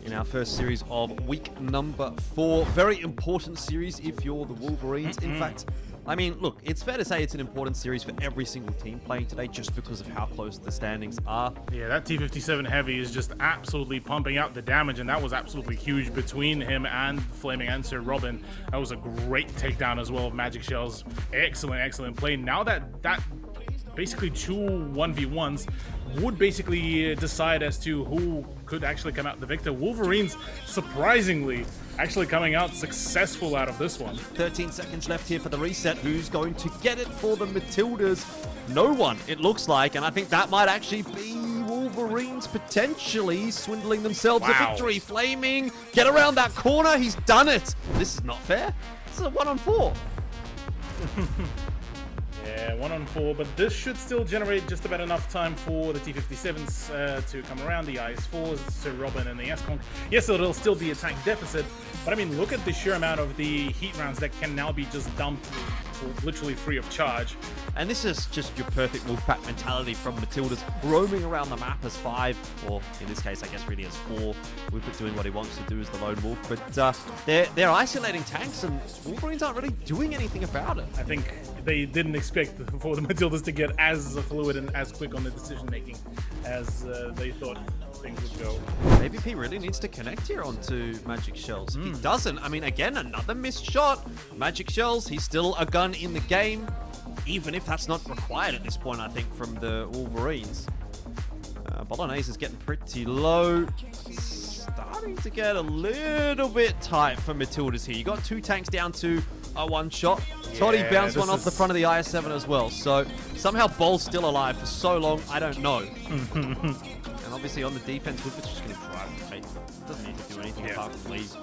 in our first series of week number 4. Very important series if you're the Wolverines. In fact, I mean, look, it's fair to say it's an important series for every single team playing today just because of how close the standings are. Yeah, that T57 Heavy is just absolutely pumping out the damage, and that was absolutely huge between him and Flaming and Sir Robin. That was a great takedown as well of Magic Shells. Excellent, excellent play. Now that basically 2 1v1s would basically decide as to who could actually come out the victor. Wolverines, surprisingly, actually coming out successful out of this one. 13 seconds left here for the reset. Who's going to get it for the Matildas? No one, it looks like, and I think that might actually be Wolverines potentially swindling themselves a victory. Flaming, get around that corner, he's done it. This is not fair. This is a 1-on-4. Yeah, 1-on-4, but this should still generate just about enough time for the T57s to come around. The IS4s, Sir Robin and the S-Conk. Yes, it'll still be a tank deficit, but I mean, look at the sheer amount of the heat rounds that can now be just dumped literally free of charge. And this is just your perfect Wolfpack mentality from Matildas, roaming around the map as 5, or in this case, I guess really as 4. Wolfpack doing what he wants to do as the lone wolf, but they're isolating tanks, and Wolverines aren't really doing anything about it. I think they didn't expect for the Matildas to get as fluid and as quick on the decision making as they thought things would go. AVP really needs to connect here onto Magic Shells. If he doesn't, I mean, again, another missed shot. Magic Shells, he's still a gun in the game, even if that's not required at this point, I think, from the Wolverines. Bolognese is getting pretty low. Starting to get a little bit tight for Matildas here. You got 2 tanks down to a 1 shot. Toddy bounced one off the front of the IS-7 as well. So somehow Bol's still alive for so long, I don't know. And obviously on the defense, Whippet's just going to drive the pace. Doesn't need to do anything apart from leave.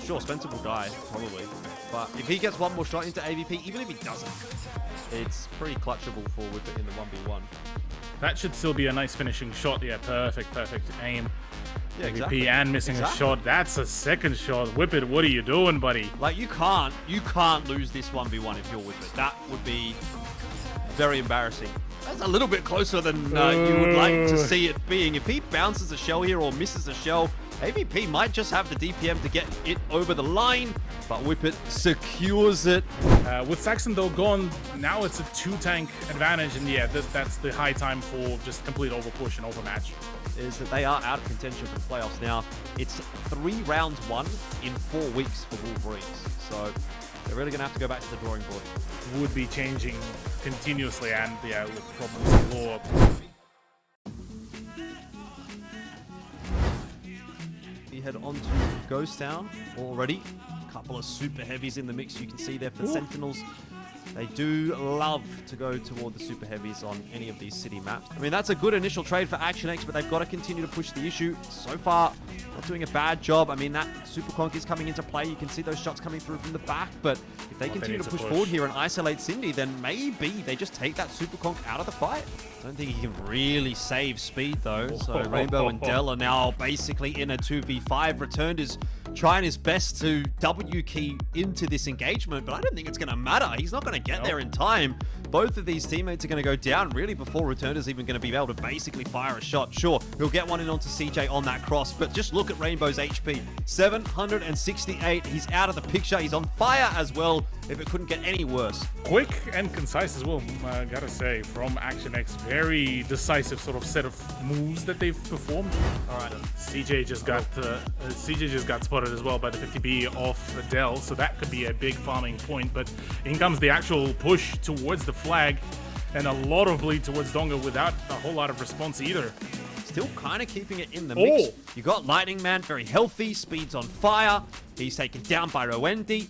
Sure, Spencer will die, probably. But if he gets one more shot into AVP, even if he doesn't, it's pretty clutchable for Whippet in the 1v1. That should still be a nice finishing shot. Yeah, perfect aim. Yeah, AVP exactly. and missing a shot. That's a second shot. Whippet, what are you doing, buddy? Like, you can't lose this 1v1 if you're Whippet. That would be very embarrassing. That's a little bit closer than you would like to see it being. If he bounces a shell here or misses a shell, AVP might just have the DPM to get it over the line, but Whippet secures it. With Saxon though gone, now it's a 2-tank advantage, and yeah, that's the high time for just complete overpush and overmatch. Is that they are out of contention for the playoffs now. It's 3 rounds won in 4 weeks for Wolverines, so they're really going to have to go back to the drawing board. Would be changing continuously, and yeah, with problems galore. We head on to Ghost Town already. A couple of super heavies in the mix you can see there for Sentinels. They do love to go toward the super heavies on any of these city maps. I mean, that's a good initial trade for ActionX, but they've got to continue to push the issue. So far, not doing a bad job. I mean, that super conk is coming into play. You can see those shots coming through from the back, but if they continue to push forward here and isolate Cindy, then maybe they just take that super conk out of the fight. I don't think he can really save speed, though. So Rainbow and Dell are now basically in a 2v5. Returned is trying his best to W key into this engagement, but I don't think it's going to matter. He's not going to get there in time. Both of these teammates are going to go down really before Returned is even going to be able to basically fire a shot. Sure, he'll get one in onto CJ on that cross, but just look at Rainbow's HP. 768. He's out of the picture. He's on fire as well, if it couldn't get any worse. Quick and concise as well, gotta say, from ActionX. Very decisive sort of set of moves that they've performed. All right, CJ just got spotted as well by the 50B off Adele, so that could be a big farming point. But in comes the actual push towards the flag, and a lot of bleed towards Donga without a whole lot of response either. Still kind of keeping it in the mix. You got Lightning Man, very healthy, speed's on fire. He's taken down by Rowendi.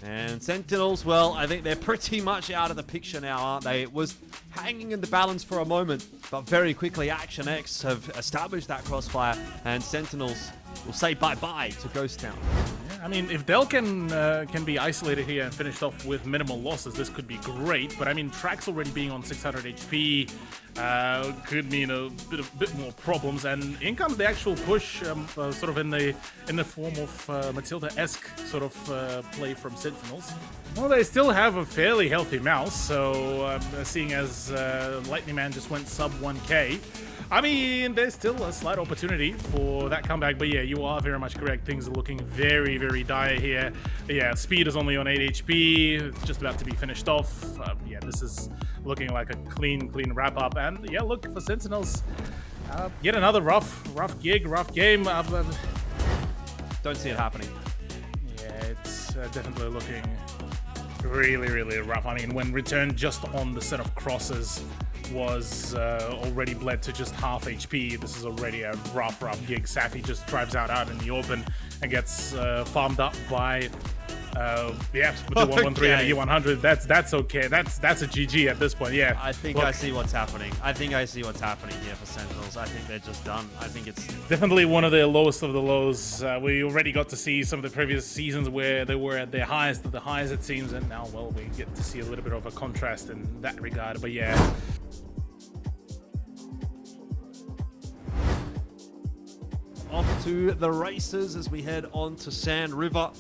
And Sentinels, well, I think they're pretty much out of the picture now, aren't they? It was hanging in the balance for a moment, but very quickly ActionX have established that crossfire, and Sentinels will say bye-bye to Ghost Town. I mean, if Dell can be isolated here and finished off with minimal losses, this could be great. But I mean, Trax already being on 600 HP could mean a bit more problems. And in comes the actual push, sort of in the form of Matilda-esque sort of play from Sentinels. Well, they still have a fairly healthy mouse, so seeing as Lightning Man just went sub 1k. I mean, there's still a slight opportunity for that comeback, but yeah, you are very much correct. Things are looking very, very dire here. Yeah, speed is only on 8 HP, it's just about to be finished off. Yeah, this is looking like a clean wrap-up. And yeah, look, for Sentinels, yet another rough gig, rough game. Don't see it happening. Yeah, it's definitely looking really rough. I mean, when returned just on the set of crosses was already bled to just half HP, this is already a rough gig. Safi just drives out in the open and gets farmed up by with the 113 and a E100. That's okay. That's a GG at this point. Yeah, I think I see what's happening. I think I see what's happening here for Sentinels. I think they're just done. I think it's definitely one of the lowest of the lows. We already got to see some of the previous seasons where they were at their highest of the highs, it seems, and now, well, we get to see a little bit of a contrast in that regard. But yeah. Off to the races as we head on to Sand River.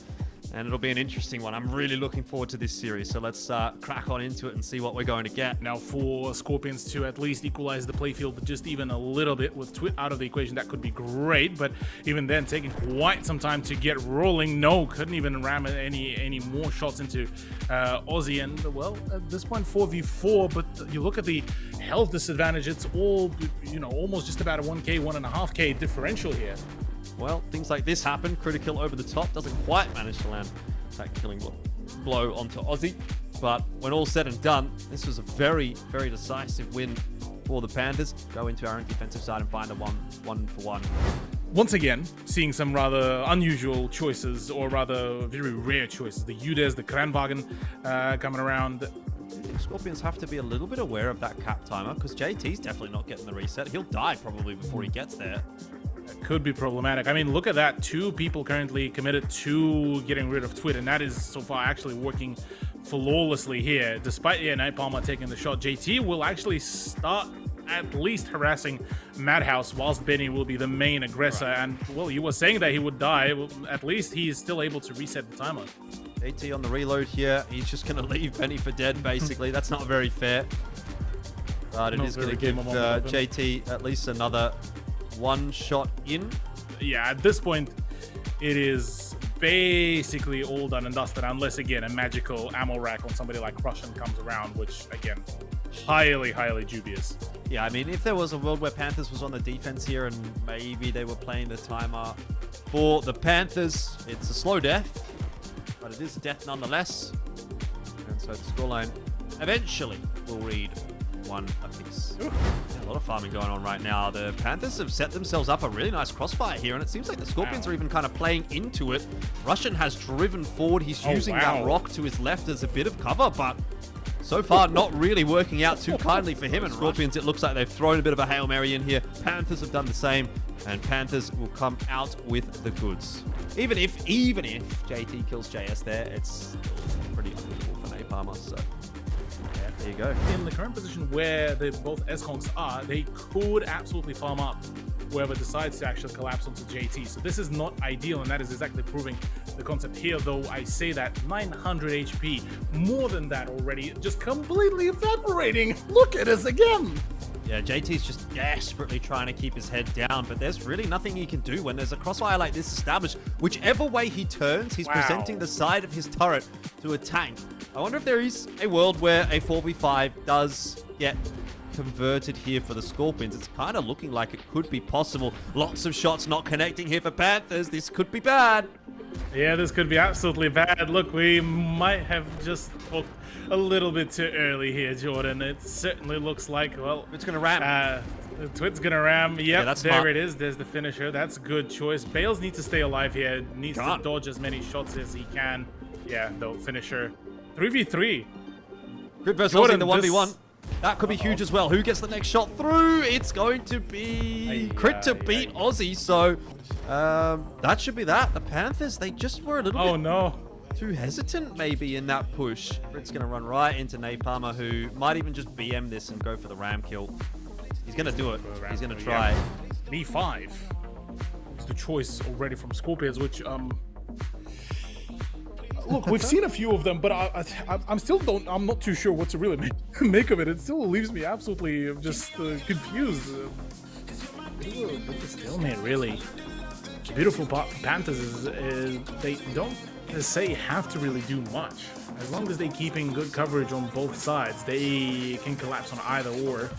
And it'll be an interesting one. I'm really looking forward to this series. So let's crack on into it and see what we're going to get. Now, for Scorpions to at least equalize the playfield just even a little bit with Twit out of the equation, that could be great. But even then, taking quite some time to get rolling. No, couldn't even ram any more shots into Aussie. And, well, at this point, 4v4. But you look at the health disadvantage, it's all, almost just about a 1k, 1.5k differential here. Well, things like this happen. Critical over the top doesn't quite manage to land that killing blow onto Aussie. But when all's said and done, this was a very, very decisive win for the Panthers. Go into our own defensive side and find a one for one. Once again, seeing some rather unusual choices, or rather very rare choices. The Udes, the Kranwagen coming around. I think Scorpions have to be a little bit aware of that cap timer, because JT's definitely not getting the reset. He'll die probably before he gets there. Could be problematic. I mean, look at that. 2 people currently committed to getting rid of Twit, and that is so far actually working flawlessly here. Despite Night Palmer taking the shot, JT will actually start at least harassing Madhouse, whilst Benny will be the main aggressor. Right. And, well, you were saying that he would die. Well, at least he is still able to reset the timer. JT on the reload here. He's just going to leave Benny for dead, basically. That's not very fair. But it is going to give JT at least another one shot in. Yeah, at this point, it is basically all done and dusted, unless, again, a magical ammo rack on somebody like Russian comes around, which, again, highly dubious. Yeah, I mean, if there was a world where Panthers was on the defense here and maybe they were playing the timer for the Panthers, it's a slow death, but it is a death nonetheless. And so the scoreline eventually will read 1 apiece. Yeah, a lot of farming going on right now. The Panthers have set themselves up a really nice crossfire here, and it seems like the Scorpions are even kind of playing into it. Russian has driven forward. He's using that rock to his left as a bit of cover, but so far not really working out too kindly for him. And Scorpions, it looks like they've thrown a bit of a Hail Mary in here. Panthers have done the same, and Panthers will come out with the goods. Even if JT kills JS there, it's pretty unbelievable for Napalmer, so there you go. In the current position where both S-Conks are, they could absolutely farm up whoever decides to actually collapse onto JT. So this is not ideal, and that is exactly proving the concept here, though I say that 900 HP, more than that already, just completely evaporating. Look at us again. Yeah, JT's just desperately trying to keep his head down, but there's really nothing he can do when there's a crossfire like this established. Whichever way he turns, he's presenting the side of his turret to a tank. I wonder if there is a world where a 4v5 does get converted here for the Scorpions. It's kind of looking like it could be possible. Lots of shots not connecting here for Panthers. This could be bad. Yeah, this could be absolutely bad. Look, we might have just talked a little bit too early here, Jordan. It certainly looks like, well, it's going to ram. Twit's going to ram. Yep, yeah, that's there smart. It is. There's the finisher. That's a good choice. Bales needs to stay alive here. Needs to dodge as many shots as he can. Yeah, though, finisher. 3v3. Crit versus Aussie in the 1v1. That could be huge as well. Who gets the next shot through? It's going to be Crit to beat Aussie. So that should be that. The Panthers, they just were a little bit too hesitant maybe in that push. Crit's going to run right into Napalmer, who might even just BM this and go for the ram kill. He's going to do it. He's going to try. Yeah. E5 is the choice already from Scorpions, which look, we've seen a few of them, but I'm not too sure what to really make of it. It still leaves me absolutely just confused. Bit of a stalemate, really. The beautiful part for Panthers is they don't, per se, have to really do much. As long as they're keeping good coverage on both sides, they can collapse on either or.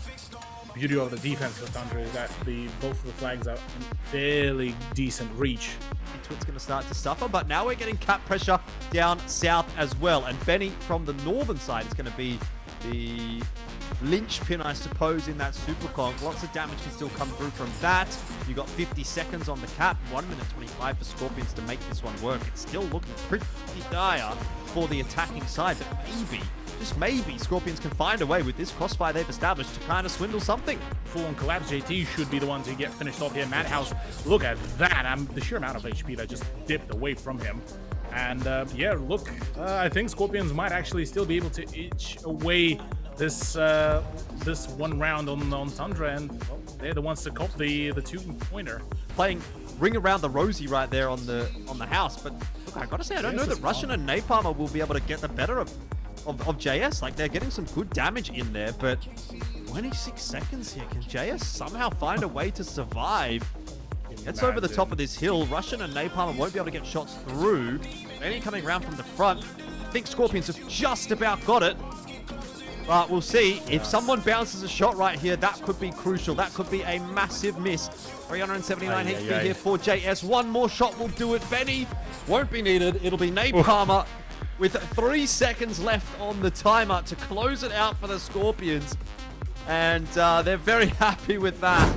The beauty of the defense for Thunder is that both of the flags are in fairly decent reach. Twit's going to start to suffer, but now we're getting cap pressure down south as well. And Benny from the northern side is going to be the linchpin, I suppose, in that super conk. Lots of damage can still come through from that. You got 50 seconds on the cap, 1 minute 25 for Scorpions to make this one work. It's still looking pretty dire for the attacking side, but maybe, just maybe, Scorpions can find a way with this crossfire they've established to kind of swindle something. Full on collapse. JT should be the one to get finished off here. Madhouse, look at that. The sheer amount of HP that just dipped away from him. And yeah, look, I think Scorpions might actually still be able to itch away this this one round on Tundra, and well, they're the ones to cop the 2-pointer. Playing ring around the rosy right there on the house, but look, I gotta say, I don't know that Russian and Napalmer will be able to get the better of JS. Like, they're getting some good damage in there, but 26 seconds here. Can JS somehow find a way to survive? It's over the top of this hill. Russian and Napalmer won't be able to get shots through. Benny coming around from the front. I think Scorpions have just about got it. But we'll see. If someone bounces a shot right here, that could be crucial. That could be a massive miss. 379 HP here for JS. One more shot will do it. Benny won't be needed. It'll be Napalmer with 3 seconds left on the timer to close it out for the Scorpions. And they're very happy with that.